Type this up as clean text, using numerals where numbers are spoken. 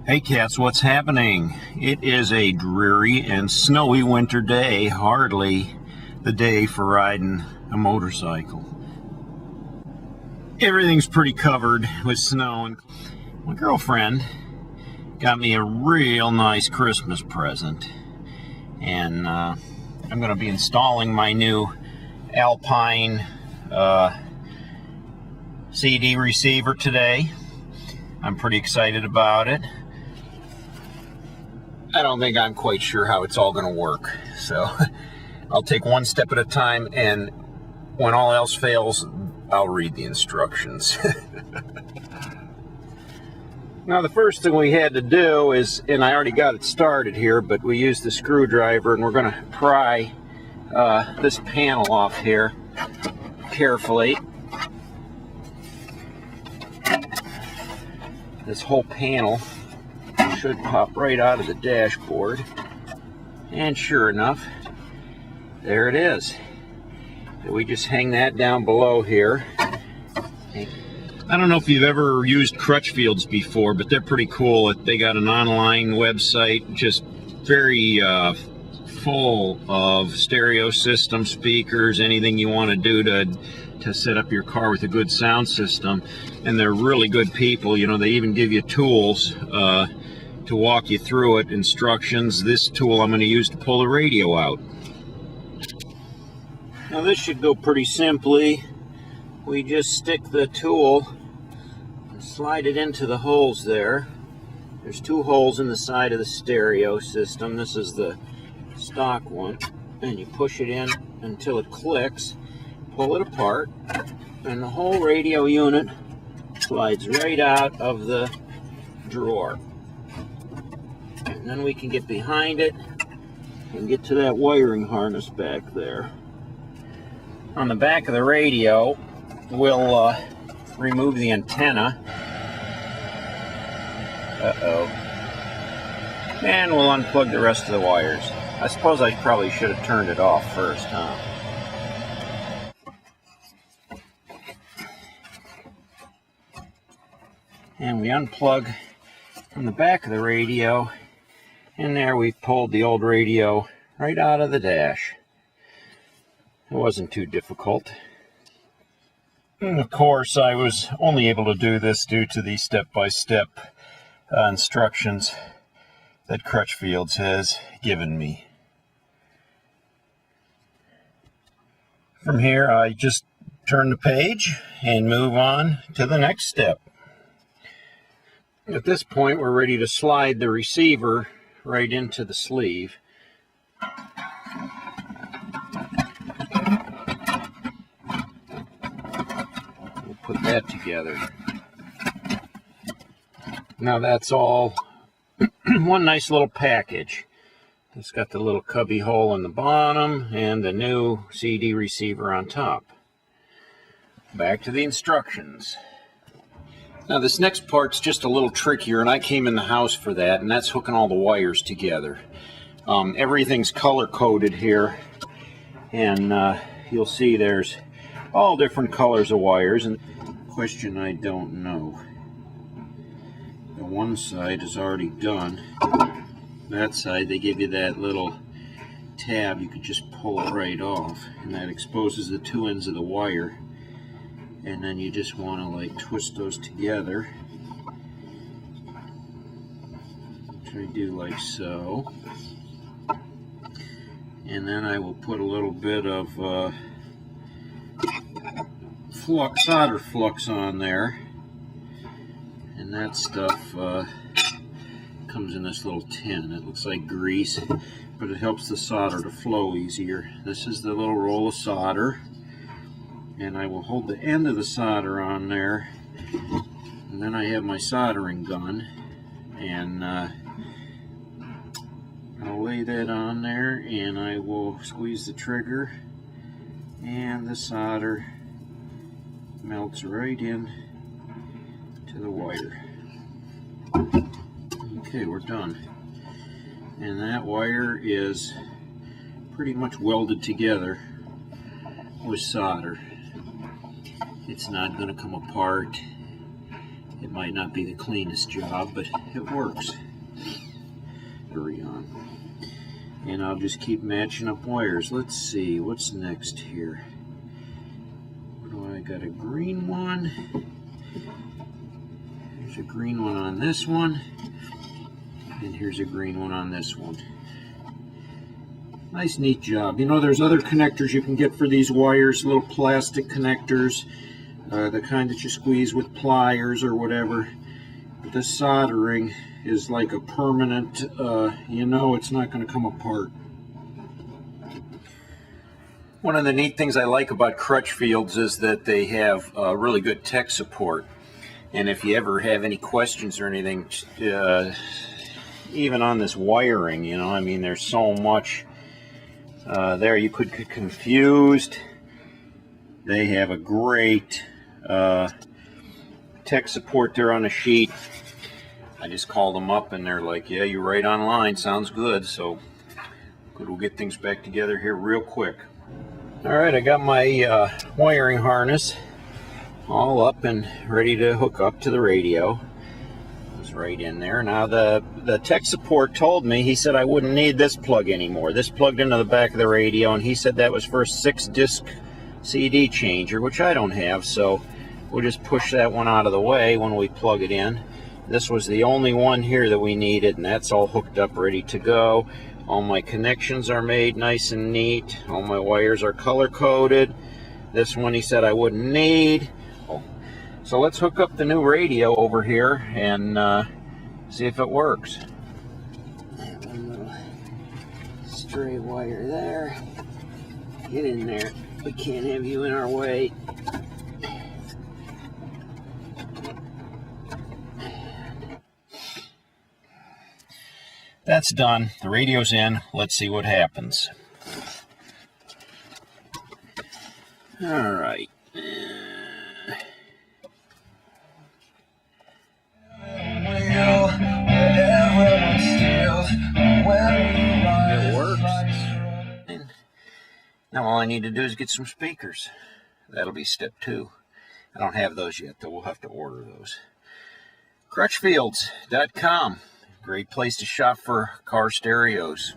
Hey cats, what's happening? It is a dreary and snowy winter day, hardly the day for riding a motorcycle. Everything's pretty covered with snow, and my girlfriend got me a real nice Christmas present, and I'm going to be installing my new Alpine CD receiver today. I'm pretty excited about it. I don't think I'm quite sure how it's all going to work, so I'll take one step at a time, and when all else fails, I'll read the instructions. Now, the first thing we had to do is, and I already got it started here, but we used the screwdriver, and we're going to pry this panel off here carefully. This whole panel should pop right out of the dashboard, and sure enough, there it is. So we just hang that down below here. I don't know if you've ever used Crutchfields before, but they're pretty cool. They got an online website, just very full of stereo system, speakers, anything you want to do to set up your car with a good sound system. And they're really good people. You know, they even give you tools to walk you through it, instructions. This tool I'm going to use to pull the radio out. Now this should go pretty simply. We just stick the tool and slide it into the holes there. There's two holes in the side of the stereo system. This is the stock one, and you push it in until it clicks, pull it apart, and the whole radio unit slides right out of the drawer. And then we can get behind it and get to that wiring harness back there. On the back of the radio, we'll remove the antenna. And we'll unplug the rest of the wires. I suppose I probably should have turned it off first, huh? And we unplug from the back of the radio, and there we pulled the old radio right out of the dash. It wasn't too difficult. And of course, I was only able to do this due to the step-by-step instructions that Crutchfields has given me. From here, I just turn the page and move on to the next step. At this point, we're ready to slide the receiver right into the sleeve. We'll put that together. Now that's all one nice little package. It's got the little cubby hole in the bottom and the new CD receiver on top. Back to the instructions. Now this next part's just a little trickier, and I came in the house for that, and that's hooking all the wires together. Everything's color-coded here, and you'll see there's all different colors of wires. And question I don't know. The one side is already done. That side, they give you that little tab. You could just pull it right off, and that exposes the two ends of the wire. And then you just want to like twist those together. Try to do like so. And then I will put a little bit of solder flux on there. And that stuff comes in this little tin. It looks like grease, but it helps the solder to flow easier. This is the little roll of solder. And I will hold the end of the solder on there, and then I have my soldering gun, and I'll lay that on there, and I will squeeze the trigger, and the solder melts right in to the wire. Okay, we're done. And that wire is pretty much welded together with solder. It's not going to come apart. It might not be the cleanest job, but it works. Hurry on. And I'll just keep matching up wires. Let's see, what's next here? What do I got? A green one. There's a green one on this one. And here's a green one on this one. Nice, neat job. You know, there's other connectors you can get for these wires, little plastic connectors, the kind that you squeeze with pliers or whatever. But this soldering is like a permanent, you know it's not going to come apart. One of the neat things I like about Crutchfields is that they have really good tech support. And if you ever have any questions or anything, even on this wiring, you know, I mean, there's so much there you could get confused. They have a great tech support there on the sheet. I just called them up and they're like, yeah, you're right online, sounds good. So we'll get things back together here real quick. All right, I got my wiring harness all up and ready to hook up to the radio. It's right in there. Now the tech support told me, he said I wouldn't need this plug anymore. This plugged into the back of the radio, and he said that was for a 6-disc CD changer, which I don't have, so we'll just push that one out of the way when we plug it in. This was the only one here that we needed, and that's all hooked up, ready to go. All my connections are made nice and neat. All my wires are color-coded. This one he said I wouldn't need. So let's hook up the new radio over here and see if it works. One little stray wire there. Get in there. We can't have you in our way. That's done. The radio's in. Let's see what happens. All right. It works. Now all I need to do is get some speakers. That'll be step 2. I don't have those yet, though. We'll have to order those. Crutchfields.com. Great place to shop for car stereos.